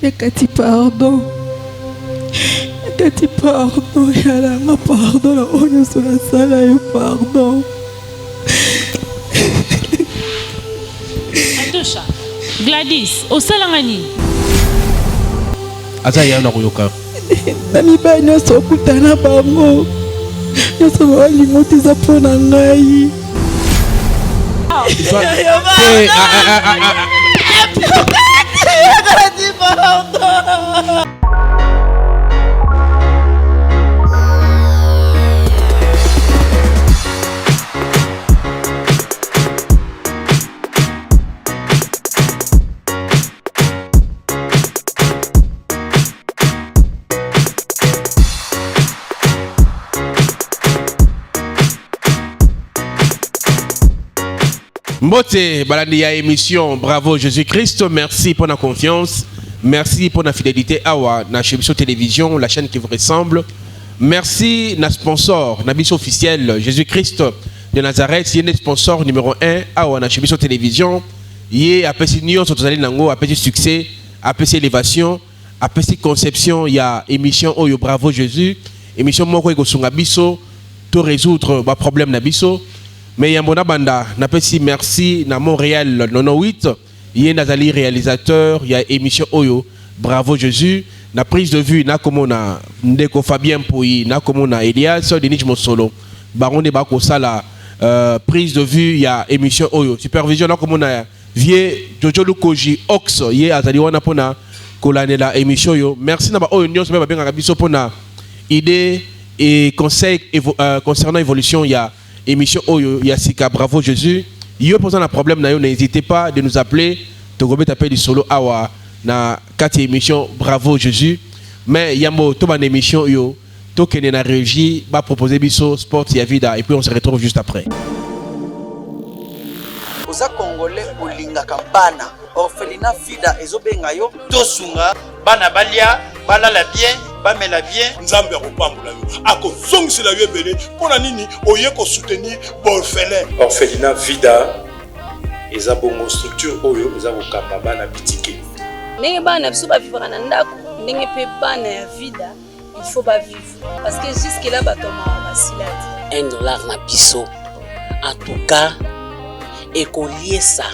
Yakati pardon. Yakati pardon. Yalanga pardon. La onyo sur la sala yo pardon. Atosha. Gladys, au salangani. Aza yana kuyoka. Nami ba nyoso kutana bango. Nyoso wali motiza pona ngai. Mbote, balandi ya émission Bravo Jésus-Christ. Merci pour la confiance. Merci pour la fidélité. Awa, na Chebiso Télévision, la chaîne qui vous ressemble. Merci, na sponsor, na biso officiel Jésus-Christ de Nazareth. Il est sponsor numéro 1. Awa, na Chebiso Télévision. Il y a Apesi Nyon, Sotozali Nango, Apesi Succès, Apesi Élévation, Apesi Conception. Il y a émission Oyo Bravo Jésus. Émission Moko Ego Sungabiso. Tout résoudre les problèmes na biso. Mais il y a mon banda, merci na Montréal 98, il y a Nazali réalisateur, il y a émission Oyo, Bravo Jésus, na prise de vue na comme on a Ndeko Fabien Pouy, na comme on a Elias Denis Mosolo, Baron de Bako Sala, prise de vue, il y a émission Oyo, supervision na comme on a Vie Jojo Lukoji Ox, il y a Azali wana pona kolane la émission Oyo. Merci na ba Oyo News ba bien ngabiso pona idée et conseil concernant évolution, il y a émission Oyo Yassika Bravo Jésus. Yo posant un problème n'hésitez pas de nous appeler. Togobe t'appelle du solo awa na 4 émission Bravo Jésus. Mais yambo to ban émission yo to kene na régie va proposer biso sport ya vida et puis on se retrouve juste après. Oza congolais olinga kambana orphelinat vida ezobenga yo tosunga bana balia balala bien bamela bien nzambe akopambola yo akozongisela yo ebele mpona nini oye soutenir orphelin. Orphelinat vida eza bongo structure oyo eza kokamba bana bitike ndenge bana biso bavivaka na ndako ndenge mpe bana ya vida il faut bavivre parce que jusque là batoma basiladi $1 na biso en tout cas ekoliesa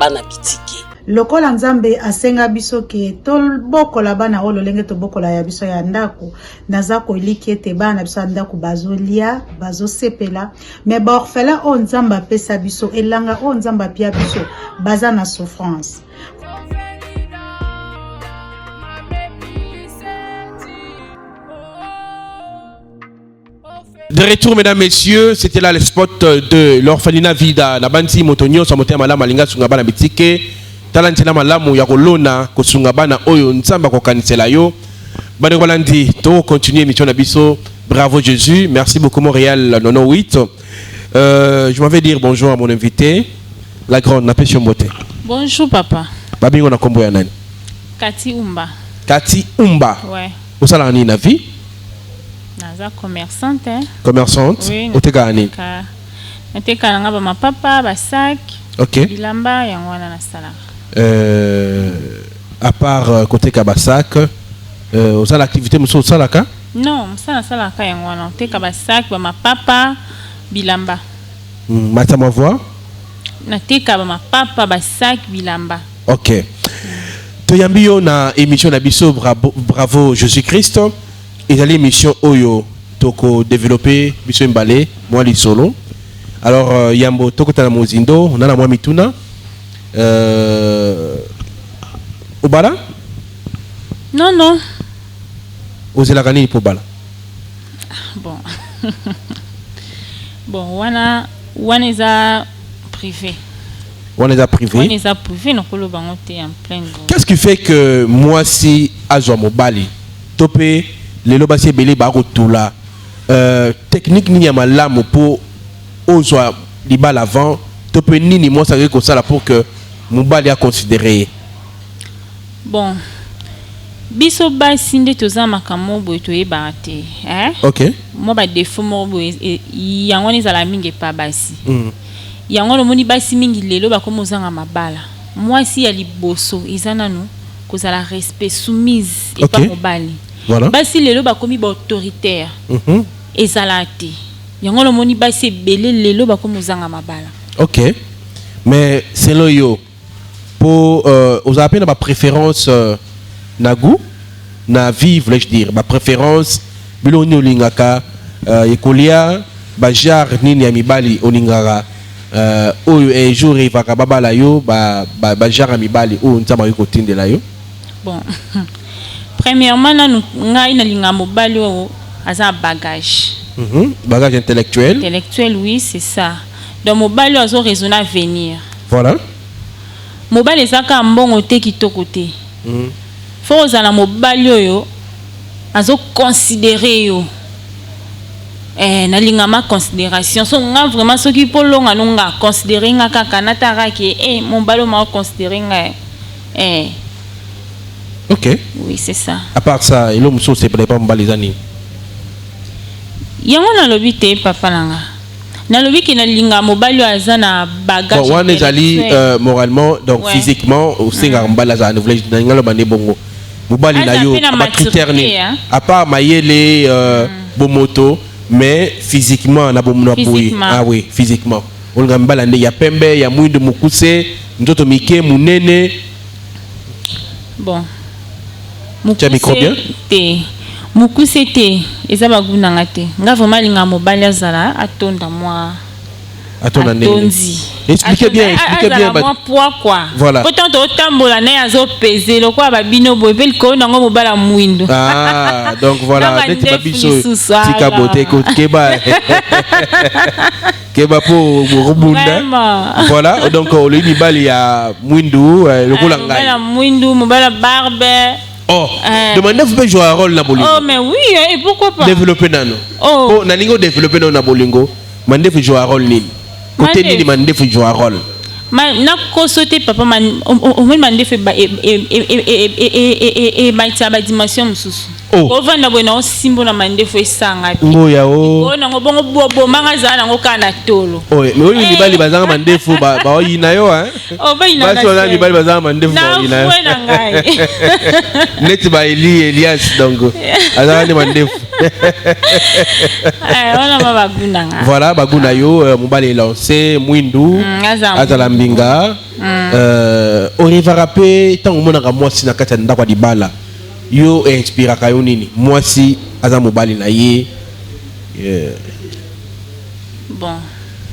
bana bitike lokola nzambe asenga biso ke tobokola bana oyo lolenge tobokola ya biso ya ndako naza koliki ete bana biso ya ndako bazolia bazosepela me baorphelin oyo nzambe apesa biso elanga oyo nzambe apia biso baza na souffrance. De retour, mesdames, messieurs, c'était là le spot de l'orphelinat Vida. La bande Motonio, sa moté malama linga sungabana bitike. Talantela malamu ya kolona ko sungabana oyo nzamba ko kanisela yo. Bande Rolandi, to continuer mission na biso. Bravo Jésus. Merci beaucoup Montréal 98. Je m'avais dire bonjour à mon invité, la grande Napesio Mbote. Bonjour papa. Babingo na kombo ya nani? Kati Umba. Kati Umba. Ouais. Osala ni na vie? Naza commerçante. Commerçante. Oui. Oteka ani? Nateka nanga ba mapapa ba sac. OK. Bilamba yango wana na sala. À part côté Kabasak, aux l'activité monsieur Salaka? Non, ça salaka yango wana. Teka ba sac ba mapapa bilamba. Matama voix? Nateka ba mapapa ba sac bilamba. OK. Toyambio na émission na biso Bravo Jésus-Christ. Et dans l'émission Oyo toko développer biso mbale moi li solo. Alors yambo toko tana mozindo on a la moi mituna Obala? Non non. Ozela gani pour bala. Bon. Bon, wana eza privé. On est à privé. On est à privé non kolo bango te en plein. Qu'est-ce qui fait que moi si azwa mobali topé les lobasier belé baro tula technique ni malamu pour ozwa libala avant topé nini moi ça que ça là pour que mobali a considéré. Bon. Biso basi nde toza makamo boy to ebate OK. Moi ba défaut mo boy yango ni zala mingi pa basi. Yango no moni basi mingi lelo ba komozanga mabala. Moi si ya liboso izana no kozala respect soumise et pas mobali. Voilà. Basi lelo bakomi ba autoritaire. Ezala te. Yango lo moni basi belé lelo bakomi zanga mabala. OK. Mais selon yo pour vous avez ma préférence na goût na vie voulais-je dire ma préférence biloni olingaka ekolia ba jar nini ya mibali olingaka oyo un jour evaka babala yo ba jar ya mibali oyo nzamba yo kotindela yo. Bon. Premièrement nanu ngai na linga mobali o aza bagage. Bagage intellectuel. Intellectuel oui, c'est ça. Donc mobali azo raisonner à venir. Voilà. Mobali ezaka mbongo te kitoko te. Faut ozala mobali oyo azo considérer yo. Na linga ma considération so nga vraiment soki polonga nonga considérer nga kaka natara ke mobali ma considérer nga OK. Oui, c'est ça. À part ça, il homme c'est pas mobali zani. Yango na lobi te papa nanga. Na lobi ki na linga mobali azana bagage. Bon, on est allé moralement donc physiquement au singa mbala za ne voulait na ngalo bane bongo. Mobali na yo ba critère ni. À part mayele bomoto mais physiquement na bomna boui. Ah oui, physiquement. On ngambala ne ya pembe ya mwindu mukuse ndoto mike munene. Bon. Mukuse te. Mukuse te eza baguna te. Nga vraiment linga mobali azala atonda moi. Atonda nene. Expliquez bien moi poids quoi. Voilà. Pourtant to tambola na azo peser lo kwa babino boy pel ko nango mobala mwindo. Ah, donc voilà, dès que biso tika boté ko keba. Keba po robunda. Voilà, donc le mibali ya mwindu le kolanga. Mobala mwindu, mobala barbe. Oh, demandez vous pouvez jouer un rôle na bolingo. Oh mais oui, et pourquoi pas? Développer nano. Oh, na lingo développer na bolingo. Mandez vous jouer un rôle nini. Côté nini mandez vous jouer un rôle. Na ko sauter papa man au moins mandez fait ba et ba dimension mususu. Ko vanda bona o simbo na mandez fait sanga. Ngoya o. Ko na ngobongo bobo manga za na ngokana tolo. Oh, mais oui libali bazanga mandez fu ba oyina yo hein. Oh ba ina. Ba so na libali bazanga mandez fu oyina yo. Na ngai. Net ba Elias donc. Azanga ni mandez fu. On a baguna nga. Voilà baguna yo mobali lancé mwindu azala mbinga orivara pe tango monaka mwasi na kati ya ndako ya libala yo inspiraka yo nini mwasi aza mobali na ye. Bon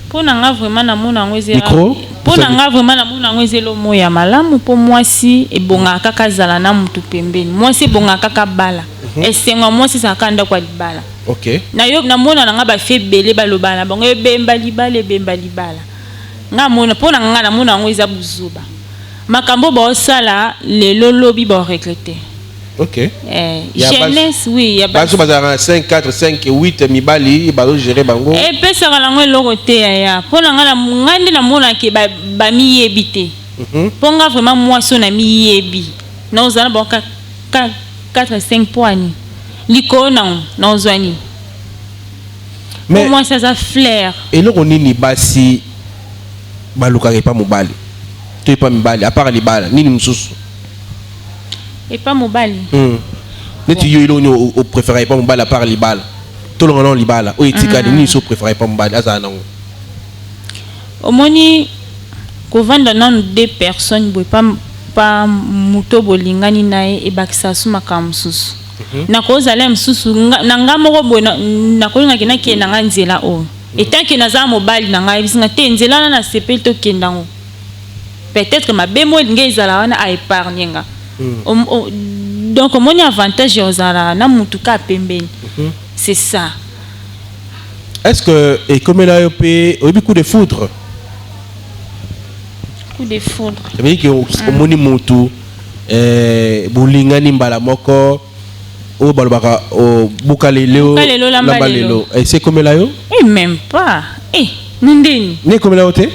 pona nga vraiment na mona ngweze micro pona nga vraiment na mona ngweze lo moya malamu po mwasi ebonga kaka zala na mutu pembeni mwasi ebonga kaka bala esenga mwasi sakanda kwa libala. OK. Na yo na mona nga ba fe belé balobana bongo bemba libala nga mona pona nga na mona ngweza buzuba makambo ba osala lelo lobi ba regretter. OK. Jeunesse oui ya ba so bazara 5 4 5 8 mibali ba gérer bango pesa kala ngwe loko te ya pona nga na ngande na mona ke ba mi yebite ponga vraiment moi so na mi yebi na ozana ba 4 5 points liko na ozwani mais moi ça a flair et le nini basi baluka pas mobali to pas mobali à part libala nini mususu et pas mobali neti yo ilo o préférer pas mobali à part libala to longa non libala o etika nini so préférer pas mobali azana ngo omoni ko vanda nan deux personnes boy pas muto bolingani nae e bakisa suma kamsusu na kozala msusu na ngamoko boy na kolinga kina ke na nzela o etanke na za mobali na ngai bisinga te nzela na sepel to kendango peut-être ma bemo ngezala wana a épargner nga donc mon avantage ozala na mutu ka pembeni c'est ça. Est-ce que et comme là yo pe au coup de foudre coup de foudre ça veut dire que moni mutu bolingani mbala moko o balobaka o bukalelo la balelo et c'est comme là yo même pas ndeni ne comme là ote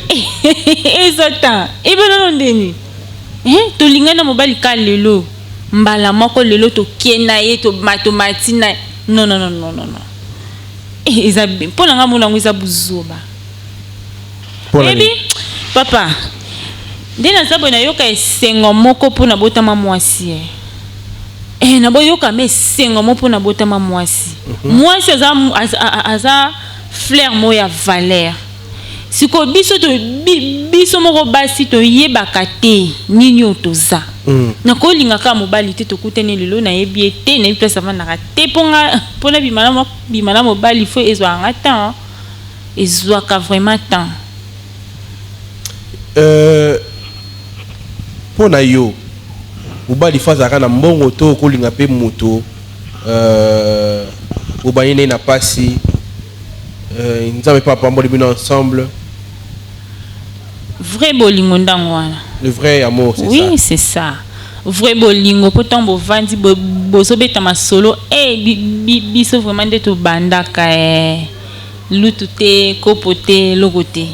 ezota ibelo ndeni to lingana mobali ka lelo mbala moko lelo to kiena ye to matematina non ezabi pona nga mona ngwiza buzuba ebi papa nde naza boye nayoka esengo moko mpo na botama mwasi naboyoka me esengo moko mpo na botama mwasi mwasi aza fleur mo ya valeur siko biso moko basi toyebaka te nini oyo toza nakolingaka mobali te tokutani lelo nayebi ye te nayebi place avandaka te mpona bima na mobali fo ezwaka temps ezwaka vraiment temps mpona yo mobali fo azalaka na mbongo to okolinga mpe moto obanyi naye na pasi nzambe mpe apamboli bino ensemble. Vrai bolingo ndango wana. Le vrai amour, c'est oui, ça. Oui, c'est ça. Vrai bolingo pourtant bo vandi bozo beta masolo biso vraiment de to bandaka lututé kopoté logoté.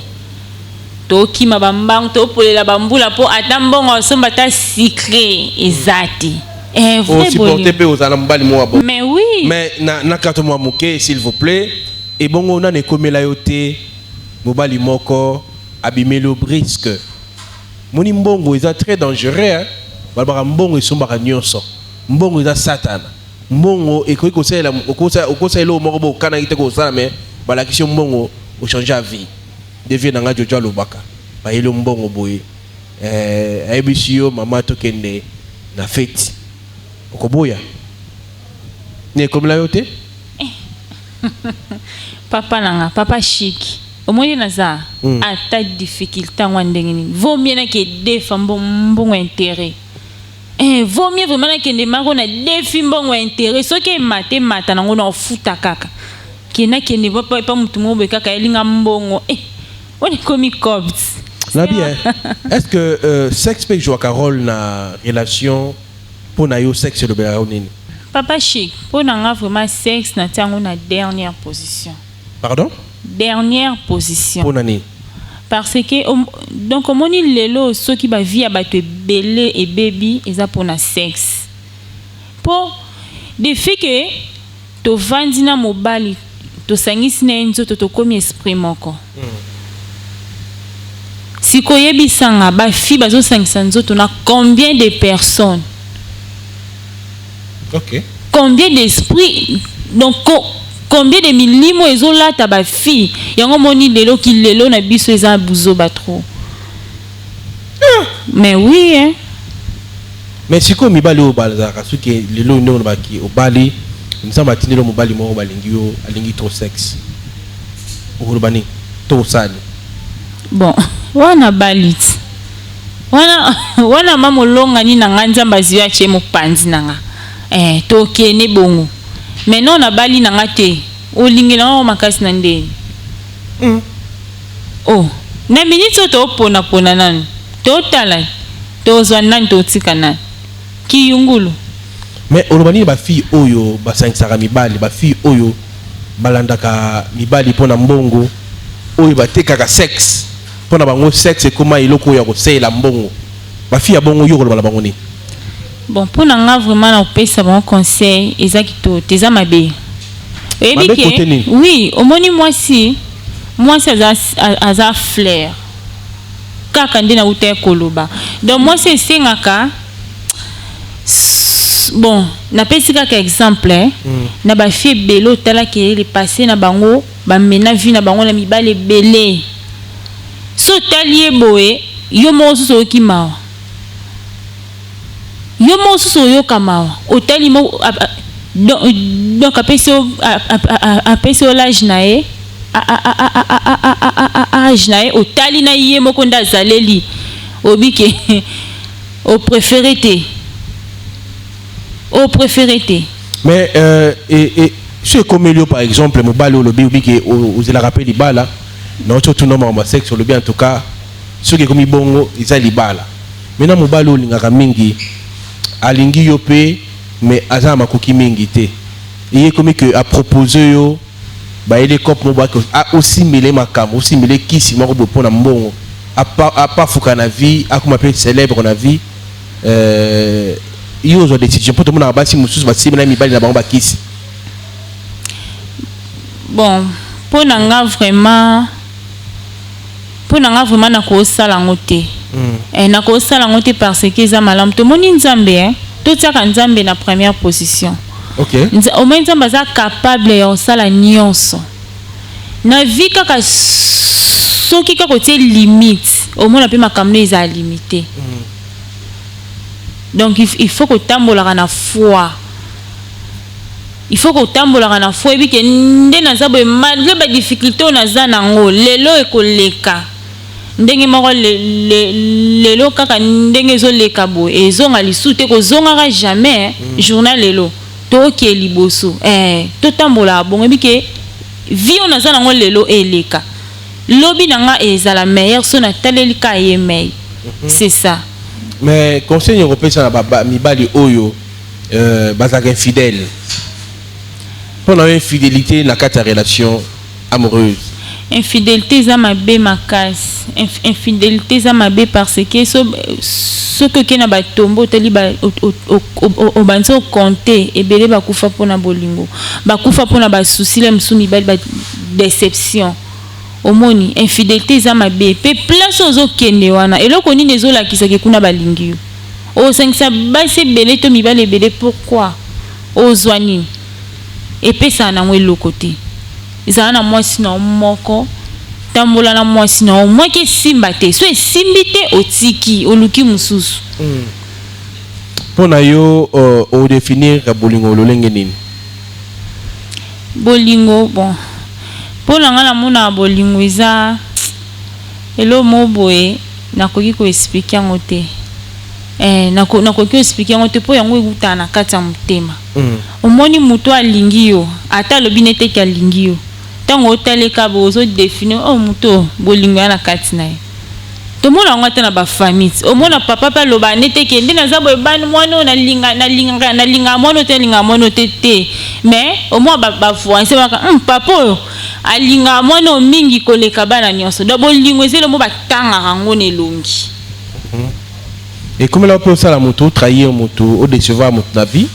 To kima bambang to polela bambula po atambongo somba ta secret ezati. Vrai bolingo. Mais oui. Mais na kato mo moké s'il vous plaît et bongo na ne komela yote mobali moko abimelo brisque. Moni mbongo est très dangereux hein. Balbara mbongo esombaka nyonso. Mbongo eza satana. Mbongo ekoki kosala okosa elo moko bo kana ite kosala mais balakisi mbongo o changer la vie. Devient nanga jojo lobaka. Ba elo mbongo boye. Ayebisio mama tokende na fête. Okoboya. Ne comme la yote? Papa nanga, papa chic. Au moins naza à ta difficulté en ndengeni. Vaut mieux na que des femmes bon intérêt. Vaut mieux vraiment que des marons na défi bon intérêt. Ce qui est maté mata nango na futa kaka. Qui na qui ne va pas mutu mo be kaka elinga mbongo. On est comme cops. Na bien. Est-ce que sexe peut jouer un rôle na relation pour na yo sexe le béraonini? Papa chic, pour na vraiment sexe na tiango na dernière position. Pardon? Dernière position. Pour nani? Parce que donc on dit lelo ceux qui ba vie abattu belé et baby eza pour na sexe. Pour des filles que to vandina mobali to sangisi na nzoto to komi esprit moko. Si koyebi sanga ba fille bazo sangisa nzoto na combien de personnes? OK. Combien d'esprits donc combien de millimos ezola ta ba fille yango moni lelo ki lelo na biso eza buzo batro. Mais oui hein. Mais si ko mibali o balazaka suki lelo ndo ba ki o bali nzamba tinelo mobali mo balingi yo alingi trop sexe. Urubani to sani. Bon, wana balit. Wana mamolonga ni na nzamba ziya che mo panzi nanga. To kene bongo. Mais non na bali na ngate o lingela o makasi na ndeni. Oh, na minute to pona nan. To tala. To zwana to tikana. Ki yungulu. Mais urubani ba fille oyo ba sangsaka mibali ba fille oyo balandaka mibali pona mbongo oyo batekaka sexe pona bango sexe koma iloko ya kosela mbongo ba fille ya bongo yo kolobala bango ni. Bon, pour nga vraiment na opesa bon conseil ezaki to teza mabe. Oui, au moni moi aza fleur. Kaka ndena uta koloba. Donc moi c'est sengaka bon, na pesi kaka exemple na ba fille belo tala ke le passé na bango ba mena vie na bango na mibale belé. So talié boé yo mo so ki mawa. Yo mo so yo kamawa otali mo donc apesi l'âge nae âge nae otali na ye moko nda zaleli obike au préféré te mais et ce comme Elio par exemple mobali olobi obike vous la rappel libala non tout non ma sexe olobi en tout cas ce qui comme bongo isa libala maintenant mobali olingaka mingi alingi yo pe mais aza makoki mingi te iye komi que a proposer yo ba ele cop mo ba a aussi mêler makam aussi mêler kisi moko bo pona mbongo a pas fuka na vie a comme appelé célèbre na vie yo zo décision pour tout monde ba si mususu ba si na mi bali na bango ba kisi. Bon pour nanga vraiment na ko sala ngote nakosala ngo te parce que eza malamu tomoni nzambe totiaka nzambe na première position. Au moins nzambe aza capable ya kosala nyonso na vie kaka soki kaka otie limite omona mpe makambo eza limité. Donc il faut kotambolaka na foi. Il faut kotambolaka na foi ebi ke nde naza boye malgré ba difficulté o naza nango lelo ekoleka ndenge moko lelo kaka ndenge ezoleka boye ezonga lisu te kozongaka jamais journal lelo toke liboso totambola bongo ebi ke vie o naza nango lelo eleka lobi nanga ezala meilleur so na taleli ka yemei. C'est ça. Mais conseil européen ça na mibali oyo bazaka infidèle. Pendant infidélité na kata relation amoureuse. Infidélité za mabe makasi. Infidélité za mabe parce que ce que na ba tombo teli ba o banzo compter ebele ba kufa pona bolingo. Ba kufa pona ba souci le msumi ba déception. Omoni infidélité za mabe pe place ozo kende wana eloko nini ezola kisake kuna balingi yo. O sengisa ba se belé to mibale belé pourquoi? Ozwani. Et puis ça na ngwe lokote za na mwasi na moko tambola na mwasi na mwa ke simba te so simbite otiki oluki mususu. Pona yo o définir bolingo lolenge nini? Bolingo bon pona ngana mona bolingo iza elo moboye nakoki ko expliquer ngote nakoki expliquer ngote po yango ekuta na kati ya motema. Omoni muto alingi yo ata lobi nete ki alingi yo tango otaleka bozo définir muto bolingo ya na kati na ye tomona ngo ata na ba famille omona papa pa loba nete ki ndi na zabo ebani mwana na linga mwana te linga mwana te mais au moins ba voisin baka papa oyo alinga mwana mingi koleka bana nyonso do bolingo ezelo mo batanga rango ne longi. Et comment on peut ça la moto trahir moto ou décevoir moto la vie?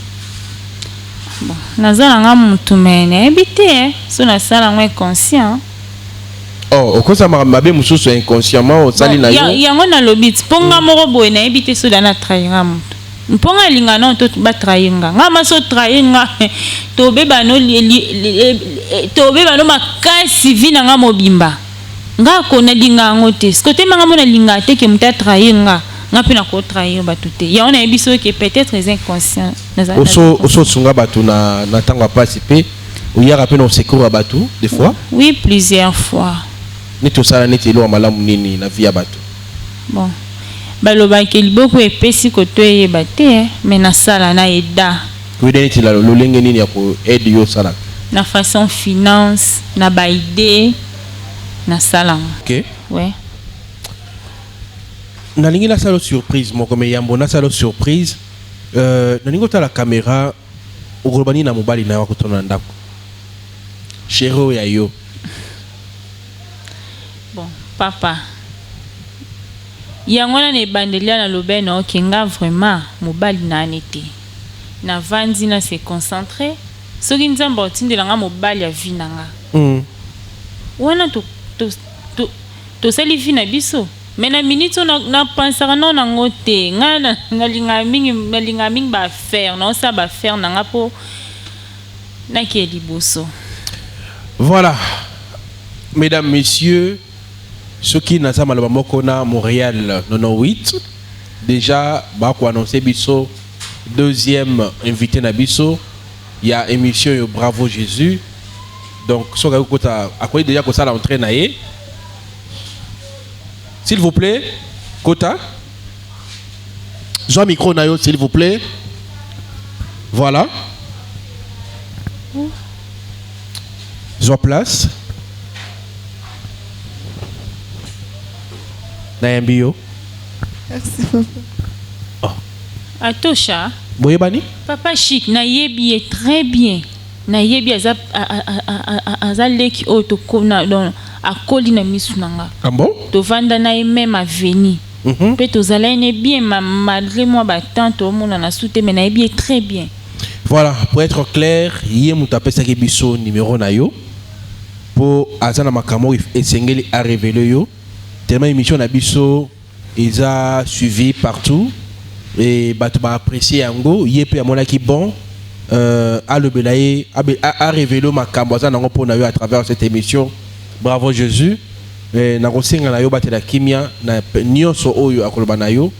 Bon, nazala nga mutu mene ebite so na sala ngwe conscient. Oh, au ça mabe mususu inconsciemment au sali na yo. Yango na lobit ponga moko boye na ebite so dana trahir mutu. Mponga linga non to ba trahir nga. Nga maso trahir nga to beba no makasi vi na nga mobimba. Nga ko na linga ngote. Skote manga mona linga te ke muta trahir nga. Nga pina ko trahir batuté ya on a biso que peut-être très inconscient oso sunga batu na tanga participer ou ya rappel on secours batu des fois. Oui, plusieurs fois. Ni to sala neti lo malamu nini na via batu. Bon baloba ke liboko epesi ko to yeba te mais na sala na eda ko neti la lolenge nini ya ko aide yo sala na façon finance na ba idée na sala. OK. Ouais. Nalingi na salo surprise moko me yambo na salo surprise nalingo ta la caméra urobani na mobali na wako tona ndako chéro ya yo. Bon papa yangona ne bandelia na lobeno kenga vraiment mobali na anete na vandi na se concentrer soki nzamba otindela nga mobali ya vie na nga wana to sali vie na biso. Mais na minute na pensera non na ngote nga na linga mingi ba faire non ça ba faire na ngapo na ki liboso. Voilà mesdames messieurs ceux qui na sama le moko na Montréal 98 déjà ba ko annoncer biso deuxième invité na biso ya émission yo Bravo Jésus donc so ka kota akoyi déjà ko sala entraîner na ye. S'il vous plaît, Kota. Jean micro nayo, s'il vous plaît. Voilà. Jean place. Nayambio. Merci papa. Oh. Atosha. Boyebani? Papa chic, na yebi est très bien. Na yebi azaleki oto kona don akoli na misu nanga. Ah bon? To vanda na même aveni. Pe to zalaine bien malgré moi batante au monde na soute mais na yebi est très bien. Voilà, pour être clair, hier muta pesa ke biso numéro na yo pour azana makamo esengeli a révéler yo tellement émission na biso ils ont suivi partout et bah tu vas apprécier Ango yépe à mon qui bon à le belaye a révélé ma camboisa n'ango pour na yo à travers cette émission. Bravo Jésus. Et na kosenga na yo batela kimia na nyonso oyo akoloba na yo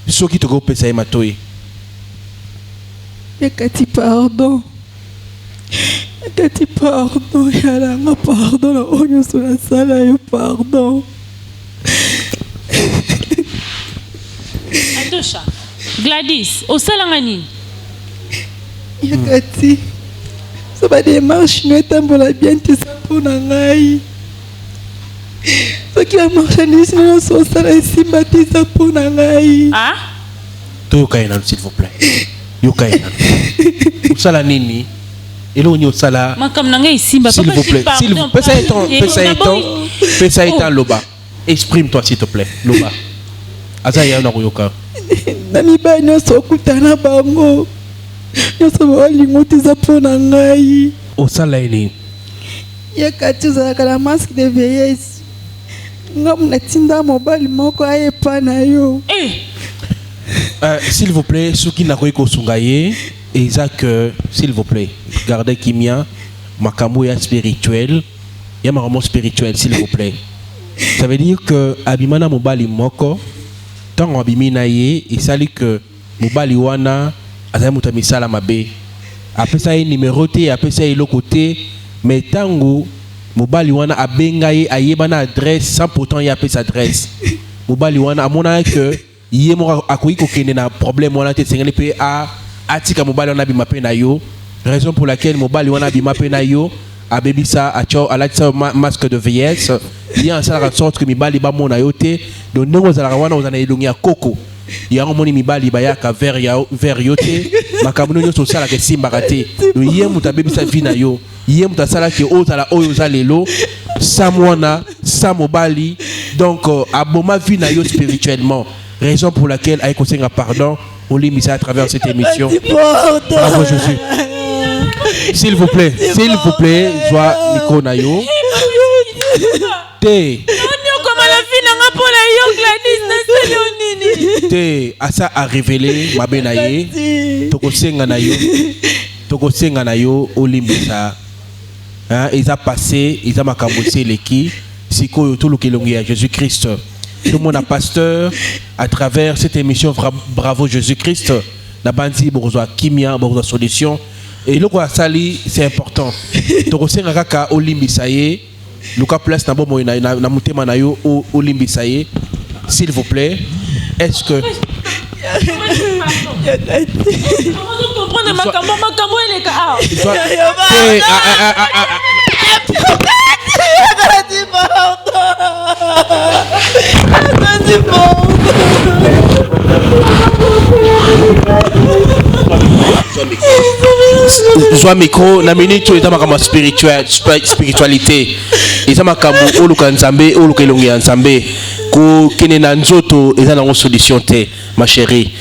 soki toko pesa ye matoyi. Yakati pardon. Yakati pardon. Yalanga pardon. Na onyo sur la sala yo pardon. Atosha. Gladys, au salanga nini? Yakati. Ça va démarche nous etambola bien te sapo na ngai. Soki la marchandise nous so sala simba te sapo na ngai. Ah? To kaina s'il vous plaît. Yo kaina. Usala nini? Elo nyo sala. Makam na ngai simba s'il vous plaît. S'il vous plaît, pesa étant loba. Exprime-toi s'il te plaît. Loba. Azaya na koyoka. Na mibali nyonso okutana bango nyonso balingo teza mpo na ngai osala nini yakati ozalaka na masque de vieillesse ngamu natinda mobali moko ayepa na yo s'il vous plaît soki nakoki kosunga ye eza que s'il vous plaît gardez kimia makambo ya spirituel ya makambo spirituel s'il vous plaît ça veut dire que abimana mobali moko tango abimi na ye esali que mobali wana azali moto misala mabe apesa ye numéro te apesa ye eloko te mais tango mobali wana abenga ye ayeba na adresse sans pourtant ye apesa adresse mobali wana amona que ye moko akoki kokende na problème wana te esengeli mpe atika mobali wana abima mpe na yo raison pour laquelle mobali wana abima mpe na yo abebisa alatisa masque de vieillesse ye asalaka sorte que mibali bamona yo te donc ndenge ozalaka wana ozala na elongi ya koko yango moni mibali bayaka vers yo te makambo nyonso osalaka esimbaka te donc ye moto abebisa vi na yo ye moto asalaki ozala oyo oza lelo sa mwana sa mobali donc aboma vi na yo spirituellement raison pour laquelle aye kosenga pardon olimbisa à travers cette émission. Bravo Jésus. S'il vous plaît, joie Nico Nayo. Te. Te asa a révélé ma benaye. Tokosenga nayo olimbisa. Ils a passé, ils a makambosé l'équipe. Siko tout le kelongi à Jésus-Christ. Tout le monde a pasteur à travers cette émission Bravo Jésus-Christ. La bandi bourgeois kimia bourgeois solution et le quoi sali c'est important. Tokosenga kaka olimbisaye. Luka place na bomo na mutema na yo olimbisaye. S'il vous plaît, est-ce que Joie micro na minute eza makambo spiritualité eza makambo oluka nzambe oluka elongi ya nzambe ko kene na nzoto eza nango solution te ma chérie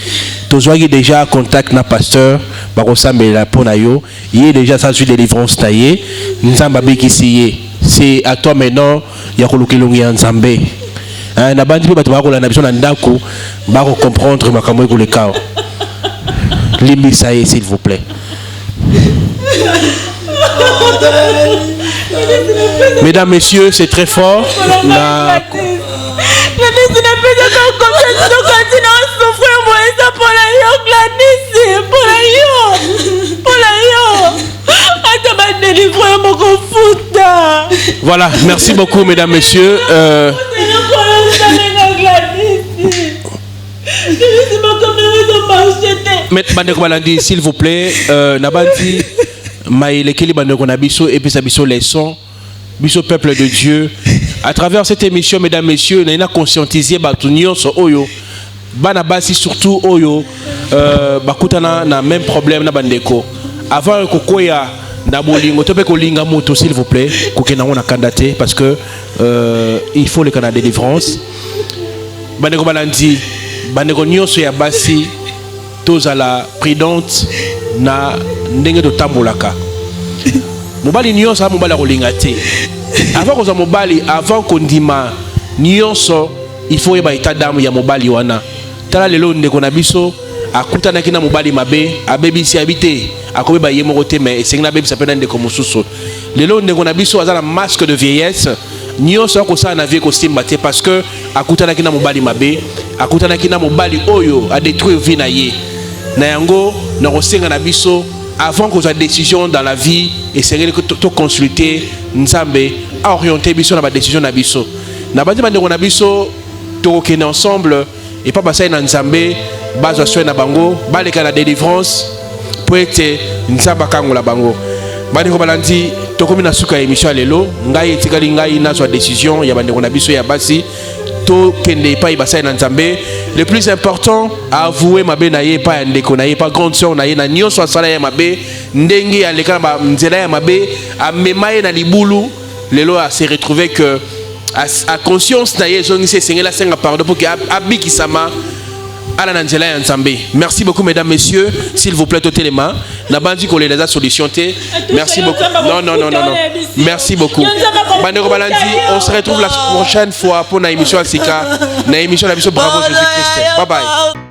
tozwaki déjà contact na pasteur bakosambela mpona yo ye déjà sa délivrance na ye nzambe abikisi ye c'est à toi maintenant ya koluka elongi ya nzambe na bandi mpe bato bakolanda biso na ndako bakocomprendre makambo ekoleka limbisa ye s'il vous plaît. Mesdames, messieurs, c'est très fort. Voilà, merci beaucoup, mesdames, messieurs. Bandeko balandi s'il vous plaît nabandi mailekeli bandeko na biso et puis sa biso les sons biso peuple de Dieu à travers cette émission mesdames messieurs na conscientiser bato nyonso oyo bana basi surtout oyo bakutana na même problème na bandeko avant kokoya na bolingo to pe kolinga moto s'il vous plaît kokena ngona kandate parce que il faut le canal de délivrance bandeko balandi bandeko nyonso ya basi tozala prudente na ndenge totambolaka mobali nyonso a mobali kolinga te avant koza mobali avant kondima nyonso il faut yeba état d'âme ya mobali wana tala lelo ndeko na biso akutanaki na mobali mabe abebisi habité akobe ba yemo kote mais esengna bebisa pena ndeko mosusu lelo ndeko na biso azala masque de vieillesse nyonso akosala na vie kosimba te parce que akutanaki na mobali mabe akutanaki na mobali oyo a détruire vie na ye na yango na kosenga na biso avant que la décision dans la vie et c'est que to consulter nzambe a orienter biso na ba décision na biso na bandi bande na biso to kene ensemble et pas passer na nzambe bazo soin na bango baleka na délivrance pour être nzamba kangola bango bandi ko balandi to komi na suka émission lelo ngai etikali ngai na so décision ya bande na biso ya basi to kende pa ibasa na nzambe le plus important avouer mabe na ye pa ndeko na ye pa grande sœur na ye na nyonso asala ya mabe ndenge ya leka ba nzela ya mabe amemaye na libulu lelo a se retrouver que a conscience na ye zongi se sengela senga pardon pour que abiki sama ala na nzela ya nzambe. Merci beaucoup mesdames messieurs, s'il vous plaît ôtez les mains na bandi ko les solution té. Merci beaucoup. Non. Merci beaucoup. Bandeko balandi, on se retrouve la prochaine fois pour na émission Asika, na émission la biso bravo Jésus Christ. Bye bye.